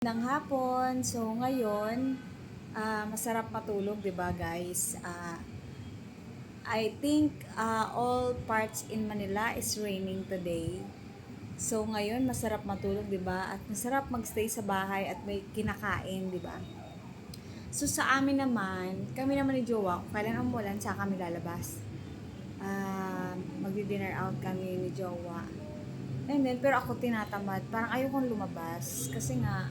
Ng hapon. So, ngayon, masarap matulog, 'di ba, guys? I think all parts in Manila is raining today. So, ngayon, masarap matulog, 'di ba? At masarap magstay sa bahay at may kinakain, 'di ba? So, sa amin naman, kami naman ni Jowa, kung kailan umulan, saka kami lalabas. Magdi-dinner out kami ni Jowa. And then, pero ako tinatamad. Parang ayokong lumabas. Kasi nga,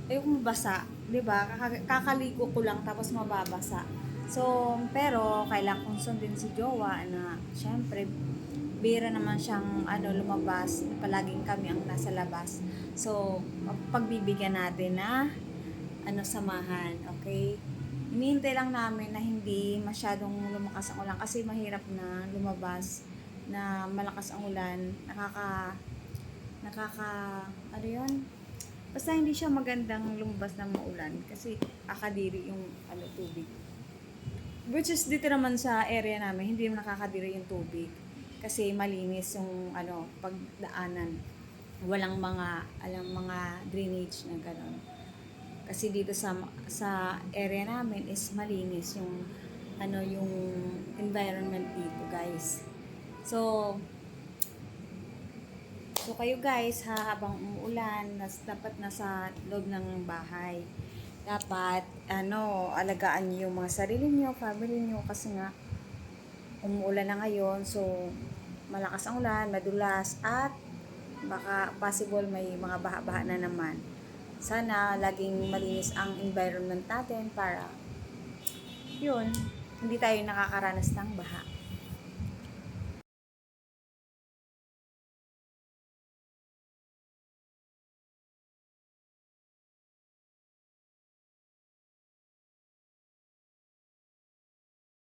ayokong mabasa. 'Di ba? Kakaligo ko lang tapos mababasa. So, pero kailangan kong sundin si Jowa na syempre bira naman siyang lumabas, palaging kami ang nasa labas. So, pagbibigyan natin na samahan, okay? Hinihintay lang namin na hindi masyadong lumakas ang ulan kasi mahirap na lumabas na malakas ang ulan, nakaka ano yun? Basta hindi siya magandang lumabas ng maulan kasi akadiri yung tubig. Which is dito naman sa area namin, hindi nakakadiri yung tubig kasi malinis yung pagdaanan. Walang mga drainage na gano'n. Kasi dito sa area namin is malinis yung yung environment dito, guys. So kayo guys, habang umuulan, dapat nasa loob ng bahay. Dapat, alagaan niyo yung mga sarili niyo, family niyo, kasi nga, umuulan na ngayon, so, malakas ang ulan, madulas, at baka possible may mga baha-baha na naman. Sana, laging malinis ang environment natin para, yun, hindi tayo nakakaranas ng baha.